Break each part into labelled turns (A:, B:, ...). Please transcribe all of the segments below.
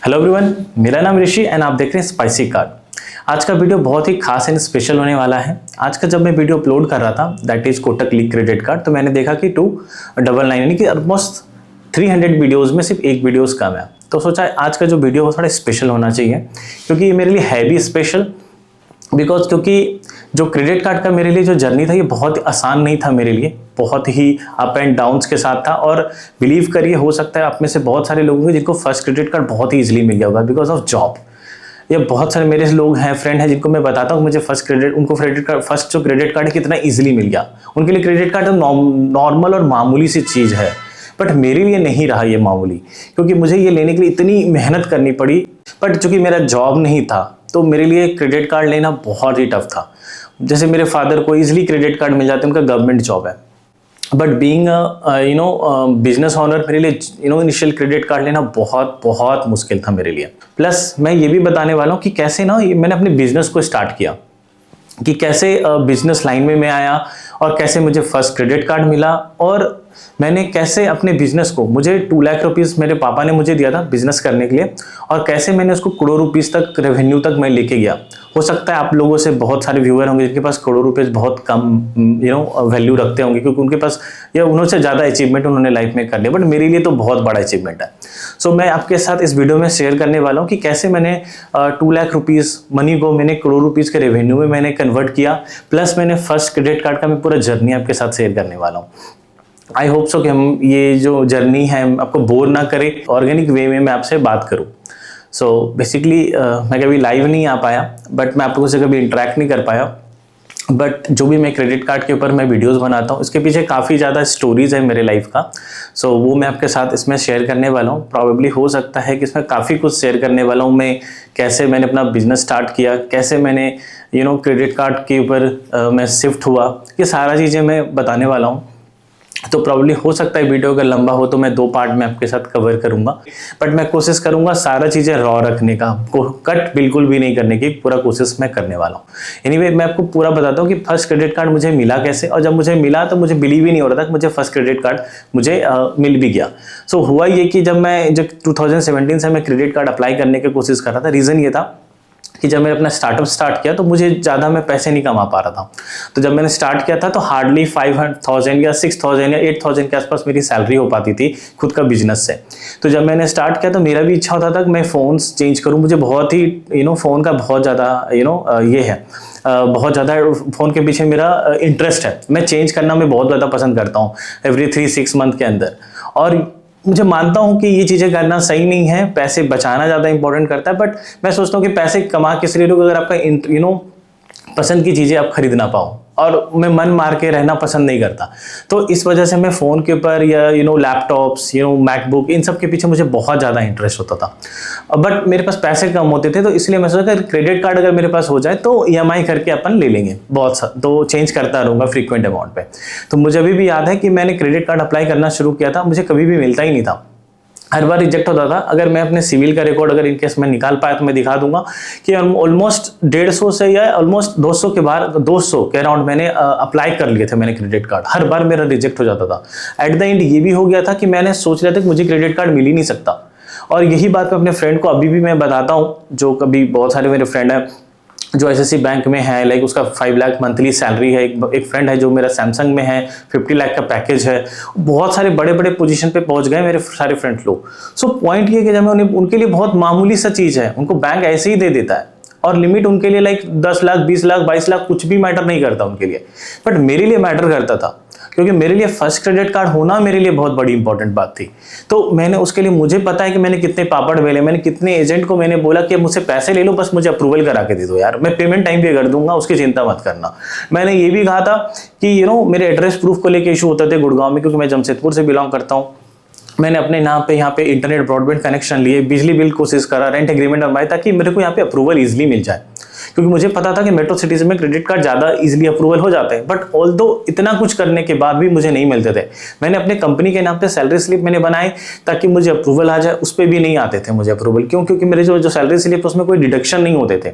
A: Hello everyone, मेरा नाम ऋषि and आप देख रहे हैं स्पाइसी कार्ड। आज का वीडियो बहुत ही खास एंड स्पेशल होने वाला है। आज का जब मैं वीडियो अपलोड कर रहा था that is Kotak league credit card, तो मैंने देखा कि 299 यानी कि ऑलमोस्ट 300 वीडियोस में सिर्फ एक वीडियोस कम है। तो सोचा आज का जो वीडियो हो थोड़ा स्पेशल होना चाहिए, क्योंकि ये मेरे लिए है भी स्पेशल बिकॉज क्योंकि जो क्रेडिट कार्ड का मेरे लिए जो जर्नी था ये बहुत आसान नहीं था मेरे लिए, बहुत ही अप एंड डाउन्स के साथ था। और बिलीव करिए, हो सकता है आप में से बहुत सारे लोग हैं जिनको फर्स्ट क्रेडिट कार्ड बहुत ही इजीली मिल गया होगा बिकॉज ऑफ जॉब। या बहुत सारे मेरे लोग हैं, फ्रेंड हैं, जिनको मैं बताता हूँ मुझे उनको क्रेडिट कार्ड फर्स्ट जो क्रेडिट कार्ड है कितना इजीली मिल गया। उनके लिए क्रेडिट कार्ड नॉर्मल और मामूली सी चीज़ है, बट मेरे लिए नहीं रहा ये मामूली, क्योंकि मुझे ये लेने के लिए इतनी मेहनत करनी पड़ी। बट चूंकि मेरा जॉब नहीं था तो मेरे लिए क्रेडिट कार्ड लेना बहुत ही टफ था। जैसे मेरे फादर को इजीली क्रेडिट कार्ड मिल जाते हैं, उनका गवर्नमेंट जॉब है, बट बीइंग बिजनेस ऑनर मेरे लिए इनिशियल क्रेडिट कार्ड लेना बहुत बहुत मुश्किल था मेरे लिए। प्लस मैं ये भी बताने वाला हूँ कि कैसे मैंने अपने बिजनेस को स्टार्ट किया, कि कैसे बिजनेस लाइन में मैं आया और कैसे मुझे फर्स्ट क्रेडिट कार्ड मिला, और मैंने कैसे अपने बिजनेस को, मुझे 2 लाख रुपीस मेरे पापा ने मुझे दिया था बिजनेस करने के लिए, और कैसे मैंने उसको करोड़ रुपीस तक रेवेन्यू तक मैं लेके गया। हो सकता है आप लोगों से बहुत सारे व्यूअर होंगे जिनके पास करोड़ रुपीस बहुत कम वैल्यू रखते होंगे, क्योंकि उनके पास या उनसे ज़्यादा अचीवमेंट उन्होंने लाइफ में कर लिया, बट मेरे लिए तो बहुत बड़ा अचीवमेंट है। सो मैं आपके साथ इस वीडियो में शेयर करने वाला हूँ कि कैसे मैंने 2 लाख रुपीस मनी को मैंने करोड़ रुपीस के रेवेन्यू में मैंने कन्वर्ट किया। प्लस मैंने फर्स्ट क्रेडिट कार्ड का मैं पूरा जर्नी आपके साथ शेयर करने वाला हूँ। आई होप सो कि हम ये जो जर्नी है आपको बोर ना करे, ऑर्गेनिक वे में मैं आपसे बात करूं। सो बेसिकली मैं कभी लाइव नहीं आ पाया, बट मैं आप लोगों से कभी इंटरेक्ट नहीं कर पाया, बट जो भी मैं क्रेडिट कार्ड के ऊपर मैं वीडियोस बनाता हूँ इसके पीछे काफ़ी ज़्यादा स्टोरीज है मेरे लाइफ का। सो वो मैं आपके साथ इसमें शेयर करने वाला हूँ। प्रॉबेबली हो सकता है कि इसमें काफ़ी कुछ शेयर करने वाला हूँ मैं, कैसे मैंने अपना बिजनेस स्टार्ट किया, कैसे मैंने क्रेडिट कार्ड के ऊपर मैं शिफ्ट हुआ, ये सारा चीज़ें मैं बताने वाला हूँ। तो प्रॉब्ली हो सकता है वीडियो अगर लंबा हो तो मैं 2 पार्ट में आपके साथ कवर करूंगा, बट मैं कोशिश करूंगा सारा चीज़ें रॉ रखने का, कट बिल्कुल भी नहीं करने की पूरा कोशिश मैं करने वाला हूँ। एनीवे मैं आपको पूरा बताता हूँ कि फर्स्ट क्रेडिट कार्ड मुझे मिला कैसे, और जब मुझे मिला तो मुझे बिलीव ही नहीं हो रहा था कि मुझे फर्स्ट क्रेडिट कार्ड मुझे मिल भी गया। सो हुआ ये कि जब 2017 से मैं क्रेडिट कार्ड अप्लाई करने की कोशिश कर रहा था, रीज़न ये था कि जब मैंने अपना स्टार्टअप स्टार्ट किया तो मुझे ज़्यादा मैं पैसे नहीं कमा पा रहा था। तो जब मैंने स्टार्ट किया था तो हार्डली 5,000 या 6,000 या 8,000 के आसपास मेरी सैलरी हो पाती थी खुद का बिजनेस से। तो जब मैंने स्टार्ट किया तो मेरा भी इच्छा होता था कि मैं फ़ोन्स चेंज करूं। मुझे बहुत ही फ़ोन का बहुत ज़्यादा ये है, बहुत ज़्यादा फ़ोन के पीछे मेरा इंटरेस्ट है। मैं चेंज करना मैं बहुत ज़्यादा पसंद करता हूँ एवरी 3-6 मंथ के अंदर। और मुझे मानता हूँ कि ये चीज़ें करना सही नहीं है, पैसे बचाना ज़्यादा इंपॉर्टेंट करता है, बट मैं सोचता हूँ कि पैसे कमा किस लिए अगर आपका पसंद की चीज़ें आप खरीद ना पाओ, और मैं मन मार के रहना पसंद नहीं करता। तो इस वजह से मैं फ़ोन के ऊपर या लैपटॉप्स मैकबुक इन सब के पीछे मुझे बहुत ज़्यादा इंटरेस्ट होता था, बट मेरे पास पैसे कम होते थे। तो इसलिए मैं सोचा क्रेडिट कार्ड अगर मेरे पास हो जाए तो EMI करके अपन ले लेंगे, तो चेंज करता रहूँगा फ्रीक्वेंट अमाउंट पे। तो मुझे अभी भी याद है कि मैंने क्रेडिट कार्ड अप्लाई करना शुरू किया था, मुझे कभी भी मिलता ही नहीं था, हर बार रिजेक्ट होता था। अगर मैं अपने सिविल का रिकॉर्ड अगर इनकेस मैं निकाल पाया तो मैं दिखा दूंगा कि ऑलमोस्ट 150 से या ऑलमोस्ट 200 के बाहर 200 के अराउंड मैंने अप्लाई कर लिए थे मैंने क्रेडिट कार्ड, हर बार मेरा रिजेक्ट हो जाता था। एट द एंड ये भी हो गया था कि मैंने सोच लिया था कि मुझे क्रेडिट कार्ड मिल ही नहीं सकता। और यही बात मैं अपने फ्रेंड को अभी भी मैं बताता हूँ, जो कभी बहुत सारे मेरे फ्रेंड हैं जो SSC बैंक में है, लाइक उसका 5 लाख मंथली सैलरी है। एक फ्रेंड है जो मेरा सैमसंग में है, 50 लाख का पैकेज है। बहुत सारे बड़े बड़े पोजीशन पे पहुंच गए मेरे सारे फ्रेंड लोग। सो पॉइंट ये कि जब मैं उनके लिए बहुत मामूली सा चीज़ है, उनको बैंक ऐसे ही दे देता है, और लिमिट उनके लिए लाइक 10 लाख 20 लाख 22 लाख कुछ भी मैटर नहीं करता उनके लिए, बट मेरे लिए मैटर करता था, क्योंकि मेरे लिए फर्स्ट क्रेडिट कार्ड होना मेरे लिए बहुत बड़ी इंपॉर्टेंट बात थी। तो मैंने उसके लिए, मुझे पता है कि मैंने कितने पापड़ बेले, मैंने कितने एजेंट को मैंने बोला कि मुझसे पैसे ले लो, बस मुझे अप्रूवल करा के दे दो यार, मैं पेमेंट टाइम पे कर दूंगा, उसकी चिंता मत करना। मैंने ये भी कहा था कि मेरे एड्रेस प्रूफ को लेकर इशू होते थे गुड़गांव में, क्योंकि मैं जमशेदपुर से बिलोंग करता हूँ। मैंने अपने यहाँ पे इंटरनेट ब्रॉडबैंड कनेक्शन लिए, बिजली बिल कोशिश करा, रेंट एग्रीमेंट बनवाया, ताकि मेरे को यहाँ पे अप्रूवल इजीली मिल जाए, क्योंकि मुझे पता था कि मेट्रो सिटीज में क्रेडिट कार्ड ज़्यादा इजीली अप्रूवल हो जाते हैं। बट ऑल्दो इतना कुछ करने के बाद भी मुझे नहीं मिलते थे। मैंने अपने कंपनी के नाम पे सैलरी स्लिप मैंने बनाई ताकि मुझे अप्रूवल आ जाए, उस पर भी नहीं आते थे मुझे अप्रूवल। क्यों? क्योंकि मेरे जो सैलरी स्लिप उसमें कोई डिडक्शन नहीं होते थे।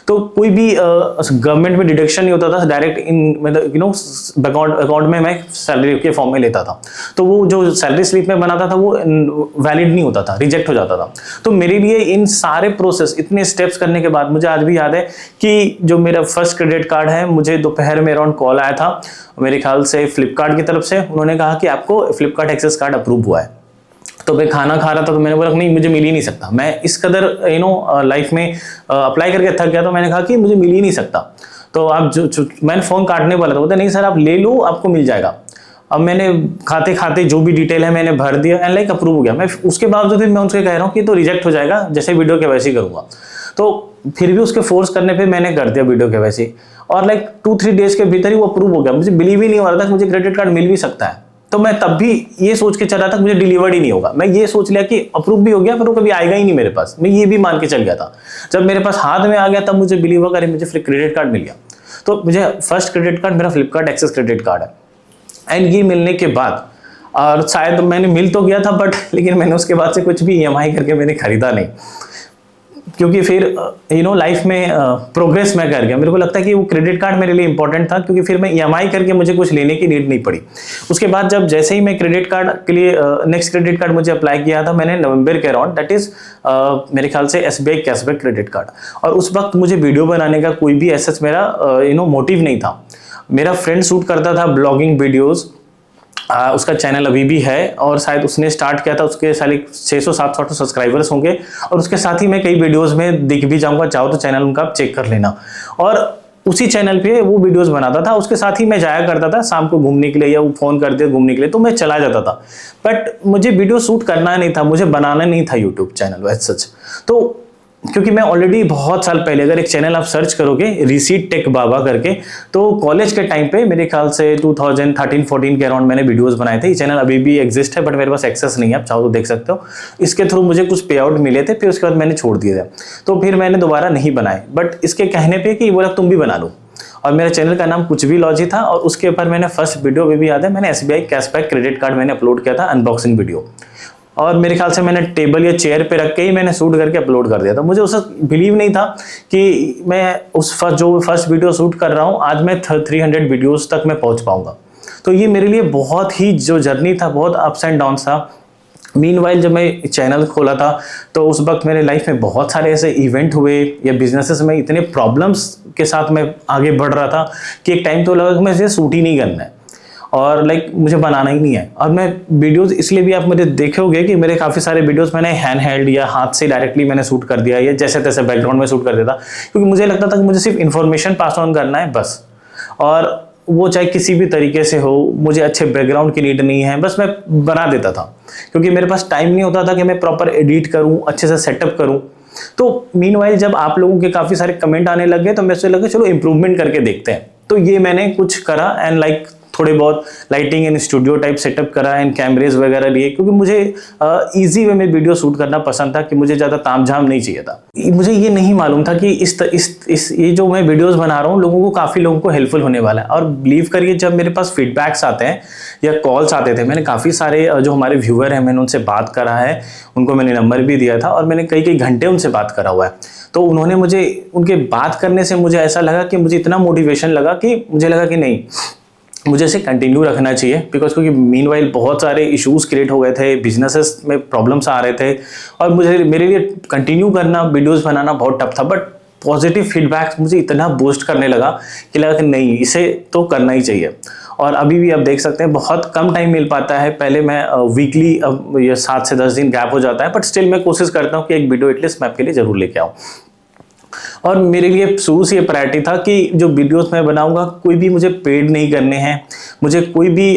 A: तो कोई भी गवर्नमेंट में डिडक्शन नहीं होता था, डायरेक्ट इन मतलब अकाउंट में मैं सैलरी के फॉर्म में लेता था। तो वो जो सैलरी स्लिप में बनाता था वो वैलिड नहीं होता था, रिजेक्ट हो जाता था। तो मेरे लिए इन सारे प्रोसेस, इतने स्टेप्स करने के बाद मुझे आज भी याद है कि जो मेरा फर्स्ट क्रेडिट कार्ड है, मुझे दोपहर में अराउंड कॉल आया था मेरे ख्याल से फ्लिपकार्ट की तरफ से। उन्होंने कहा कि आपको फ्लिपकार्ट एक्सेस कार्ड अप्रूव हुआ है। तो मैं खाना खा रहा था, तो मैंने बोला नहीं, मुझे मिल ही नहीं सकता। मैं इस कदर लाइफ में अप्लाई करके थक गया, तो मैंने कहा कि मुझे मिल ही नहीं सकता। तो आप मैंने फोन काटने वाला था, बोलते नहीं सर आप ले लो, आपको मिल जाएगा। अब मैंने खाते खाते जो भी डिटेल है मैंने भर दिया एंड लाइक अप्रूव हो गया। मैं उसके बावजूद भी मैं उनसे कह रहा हूँ कि तो रिजेक्ट हो जाएगा, जैसे वीडियो केवाईसी करूंगा। तो फिर भी उसके फोर्स करने पे मैंने कर दिया वीडियो केवाईसी, और लाइक 2-3 डेज के भीतर ही वो अप्रूव हो गया। मुझे बिलीव ही नहीं हो रहा था कि मुझे क्रेडिट कार्ड मिल भी सकता है। तो मैं तब भी ये सोच के चला था कि मुझे डिलीवर्ड ही नहीं होगा। मैं ये सोच लिया कि अप्रूव भी हो गया, पर वो कभी आएगा ही नहीं मेरे पास। मैं ये भी मान के चल गया था। जब मेरे पास हाथ में आ गया तब मुझे बिलीव होगा, अरे मुझे फिर क्रेडिट कार्ड मिल गया। तो मुझे फर्स्ट क्रेडिट कार्ड मेरा फ्लिपकार्ट एक्सेस क्रेडिट कार्ड है। एंड ये मिलने के बाद, और शायद मैंने मिल तो गया था बट लेकिन मैंने उसके बाद से कुछ भी EMI करके मैंने खरीदा नहीं, क्योंकि फिर लाइफ में प्रोग्रेस मैं कर गया। मेरे को लगता है कि वो क्रेडिट कार्ड मेरे लिए इंपॉर्टेंट था, क्योंकि फिर मैं EMI करके मुझे कुछ लेने की नीड नहीं पड़ी। उसके बाद जब जैसे ही मैं क्रेडिट कार्ड के लिए नेक्स्ट क्रेडिट कार्ड मुझे अप्लाई किया था मैंने नवंबर के अराउंड, दैट इज मेरे ख्याल से SBI कैशबैक क्रेडिट कार्ड। और उस वक्त मुझे वीडियो बनाने का कोई भी ऐसा मेरा मोटिव नहीं था। मेरा फ्रेंड शूट करता था ब्लॉगिंग वीडियोज़, उसका चैनल अभी भी है, और शायद उसने स्टार्ट किया था, उसके साले 600-700 सब्सक्राइबर्स होंगे। और उसके साथ ही मैं कई वीडियोस में दिख भी जाऊंगा, चाहो तो चैनल उनका आप चेक कर लेना। और उसी चैनल पे वो वीडियोस बनाता था, उसके साथ ही मैं जाया करता था शाम को घूमने के लिए, या वो फोन करते घूमने के लिए, तो मैं चला जाता था। बट मुझे वीडियो शूट करना नहीं था, मुझे बनाना नहीं था यूट्यूब चैनल वैसे सच। तो क्योंकि मैं ऑलरेडी बहुत साल पहले, अगर एक चैनल आप सर्च करोगे रिसीट टेक बाबा करके, तो कॉलेज के टाइम पे मेरे ख्याल से 2013-14 के अराउंड मैंने वीडियोस बनाए थे। ये चैनल अभी भी एग्जिस्ट है, बट मेरे पास एक्सेस नहीं है, आप चाहो तो देख सकते हो। इसके थ्रू मुझे कुछ पे आउट मिले थे, फिर उसके बाद मैंने छोड़ दिए थे, तो फिर मैंने दोबारा नहीं बनाए। बट इसके कहने पर कि बोला तुम भी बना लो, और मेरे चैनल का नाम कुछ भी लॉजी था। और उसके ऊपर मैंने फर्स्ट वीडियो भी याद है, मैंने SBI कैशबैक क्रेडिट कार्ड मैंने अपलोड किया था, अनबॉक्सिंग वीडियो। और मेरे ख्याल से मैंने टेबल या चेयर पे रख के ही मैंने शूट करके अपलोड कर दिया था। मुझे उस वक्त बिलीव नहीं था कि मैं उस फर्स्ट वीडियो शूट कर रहा हूँ, आज मैं 300 वीडियोस तक मैं पहुंच पाऊंगा। तो ये मेरे लिए बहुत ही जो जर्नी था, बहुत अप्स एंड डाउन्स था। मीनवाइल जब मैं चैनल खोला था तो उस वक्त मेरे लाइफ में बहुत सारे ऐसे इवेंट हुए, या बिजनेसेस में इतने प्रॉब्लम्स के साथ मैं आगे बढ़ रहा था कि एक टाइम तो लगा कि मुझे शूट ही नहीं करना है, और मुझे बनाना ही नहीं है। और मैं वीडियोस इसलिए भी आप मुझे देखोगे कि मेरे काफ़ी सारे वीडियोस मैंने हैंड हेल्ड या हाथ से डायरेक्टली मैंने शूट कर दिया, या जैसे तैसे बैकग्राउंड में शूट कर देता, क्योंकि मुझे लगता था कि मुझे सिर्फ इन्फॉर्मेशन पास ऑन करना है बस। और वो चाहे किसी भी तरीके से हो, मुझे अच्छे बैकग्राउंड की नीड नहीं है, बस मैं बना देता था, क्योंकि मेरे पास टाइम नहीं होता था कि मैं प्रॉपर एडिट करूँ, अच्छे से सेटअप करूँ। तो मीनवाइल जब आप लोगों के काफ़ी सारे कमेंट आने लग गए, तो मेरे से लगे चलो इम्प्रूवमेंट करके देखते हैं। तो ये मैंने कुछ करा, एंड थोड़े बहुत lighting and studio type setup करा, एंड कैमरेज वगैरह लिए, क्योंकि मुझे इजी वे में वीडियो शूट करना पसंद था, कि मुझे ज़्यादा तामझाम नहीं चाहिए था। मुझे ये नहीं मालूम था कि ये जो मैं वीडियोस बना रहा हूँ लोगों को, काफ़ी लोगों को हेल्पफुल होने वाला है। और बिलीव करिए, जब मेरे पास फीडबैक्स आते हैं या कॉल्स आते थे, मैंने काफ़ी सारे जो हमारे व्यूअर हैं मैंने उनसे बात करा है, उनको मैंने नंबर भी दिया था, और मैंने कई घंटे उनसे बात करा हुआ है। तो उन्होंने मुझे, उनके बात करने से मुझे ऐसा लगा कि मुझे इतना मोटिवेशन लगा कि मुझे लगा कि नहीं, मुझे इसे कंटिन्यू रखना चाहिए। बिकॉज क्योंकि मीनवाइल बहुत सारे इश्यूज क्रिएट हो गए थे, बिजनेसेस में प्रॉब्लम्स आ रहे थे, और मेरे लिए कंटिन्यू करना, वीडियोस बनाना बहुत टफ था। बट पॉजिटिव फीडबैक मुझे इतना बूस्ट करने लगा कि लगा कि नहीं, इसे तो करना ही चाहिए। और अभी भी आप देख सकते हैं बहुत कम टाइम मिल पाता है। पहले मैं वीकली, अब ये 7 से 10 दिन गैप हो जाता है, बट स्टिल मैं कोशिश करता हूँ कि एक वीडियो एटलीस्ट मैं आपके लिए जरूर लेके आऊँ। और मेरे लिए शुरू से ये प्रायोरिटी था कि जो वीडियोस मैं बनाऊंगा, कोई भी मुझे पेड नहीं करने हैं, मुझे कोई भी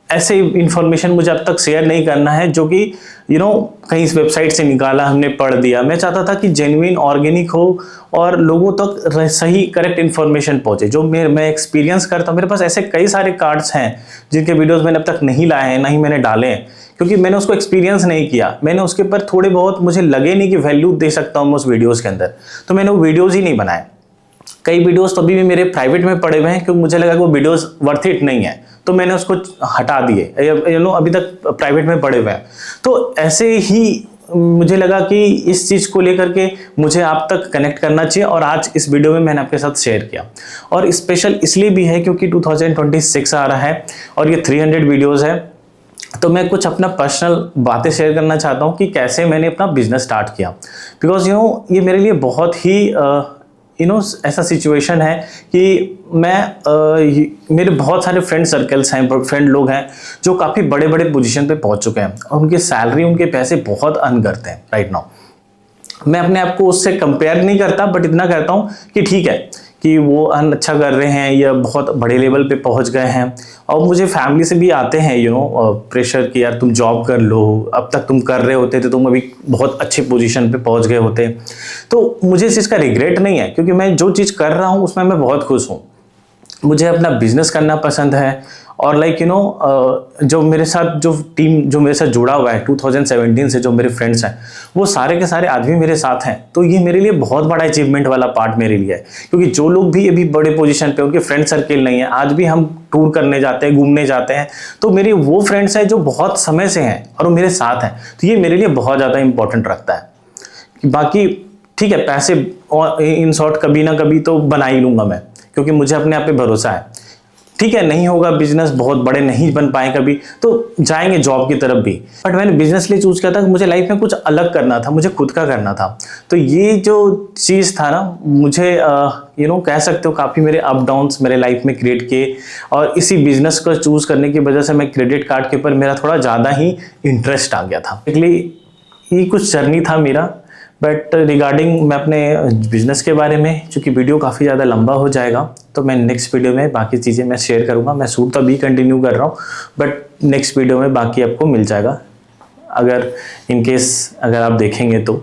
A: ऐसे इंफॉर्मेशन मुझे अब तक शेयर नहीं करना है जो कि कहीं इस वेबसाइट से निकाला, हमने पढ़ दिया। मैं चाहता था कि जेन्युइन, ऑर्गेनिक हो और लोगों तक सही करेक्ट इन्फॉर्मेशन पहुंचे, जो मैं एक्सपीरियंस करता हूँ। मेरे पास ऐसे कई सारे कार्ड्स हैं जिनके वीडियोस मैंने अब तक नहीं लाए हैं, ना ही मैंने डाले हैं, क्योंकि मैंने उसको एक्सपीरियंस नहीं किया। मैंने उसके ऊपर थोड़े बहुत, मुझे लगे नहीं कि वैल्यू दे सकता हूँ मैं उस वीडियोज़ के अंदर, तो मैंने वो वीडियोज़ ही नहीं बनाए। कई वीडियोस तो अभी भी मेरे प्राइवेट में पड़े हुए हैं, क्योंकि मुझे लगा कि वो वीडियोस वर्थ इट नहीं है, तो मैंने उसको हटा दिए, अभी तक प्राइवेट में पड़े हुए हैं। तो ऐसे ही मुझे लगा कि इस चीज़ को लेकर के मुझे आप तक कनेक्ट करना चाहिए और आज इस वीडियो में मैंने आपके साथ शेयर किया। और स्पेशल इसलिए भी है क्योंकि 2026 आ रहा है और ये 300 वीडियोस है, तो मैं कुछ अपना पर्सनल बातें शेयर करना चाहता हूँ कि कैसे मैंने अपना बिजनेस स्टार्ट किया। बिकॉज ये मेरे लिए बहुत ही ऐसा सिचुएशन है कि मेरे बहुत सारे फ्रेंड सर्कल्स हैं, फ्रेंड लोग हैं जो काफ़ी बड़े बड़े पोजीशन पे पहुंच चुके हैं और उनकी सैलरी, उनके पैसे बहुत अर्न करते हैं राइट नाउ। मैं अपने आप को उससे कंपेयर नहीं करता, बट इतना करता हूँ कि ठीक है कि वो अर्न अच्छा कर रहे हैं या बहुत बड़े लेवल पे पहुंच गए हैं। और मुझे फैमिली से भी आते हैं प्रेशर कि यार तुम जॉब कर लो, अब तक तुम कर रहे होते तो तुम अभी बहुत अच्छी पोजीशन पे पहुंच गए होते। तो मुझे इस चीज़ का रिग्रेट नहीं है क्योंकि मैं जो चीज़ कर रहा हूँ उसमें मैं बहुत खुश हूँ। मुझे अपना बिजनेस करना पसंद है और जो मेरे साथ जो टीम जो मेरे साथ जुड़ा हुआ है 2017 से, जो मेरे फ्रेंड्स हैं वो सारे के सारे आज भी मेरे साथ हैं। तो ये मेरे लिए बहुत बड़ा अचीवमेंट वाला पार्ट मेरे लिए है क्योंकि जो लोग भी अभी बड़े पोजीशन पे, उनके फ्रेंड सर्किल नहीं है, आज भी हम टूर करने जाते हैं, घूमने जाते हैं, तो मेरे वो फ्रेंड्स हैं जो बहुत समय से हैं और वो मेरे साथ हैं। तो ये मेरे लिए बहुत ज़्यादा इंपॉर्टेंट रखता है। बाकी ठीक है, पैसे इन शॉर्ट कभी ना कभी तो बना ही लूँगा मैं, क्योंकि मुझे अपने आप पे भरोसा है। ठीक है, नहीं होगा बिजनेस, बहुत बड़े नहीं बन पाए कभी तो जाएंगे जॉब की तरफ भी, बट मैंने बिजनेस लिए चूज किया था कि मुझे लाइफ में कुछ अलग करना था, मुझे खुद का करना था। तो ये जो चीज़ था ना, मुझे कह सकते हो काफ़ी मेरे अप डाउन्स मेरे लाइफ में क्रिएट किए और इसी बिजनेस को चूज करने की वजह से मैं क्रेडिट कार्ड के ऊपर मेरा थोड़ा ज़्यादा ही इंटरेस्ट आ गया था। इसलिए ये कुछ जर्नी था मेरा। बट रिगार्डिंग मैं अपने बिजनेस के बारे में, चूँकि वीडियो काफ़ी ज़्यादा लंबा हो जाएगा, तो मैं नेक्स्ट वीडियो में बाकी चीज़ें मैं शेयर करूँगा। मैं शूट तो अभी कंटिन्यू कर रहा हूँ, बट नेक्स्ट वीडियो में बाकी आपको मिल जाएगा अगर इन केस अगर आप देखेंगे तो।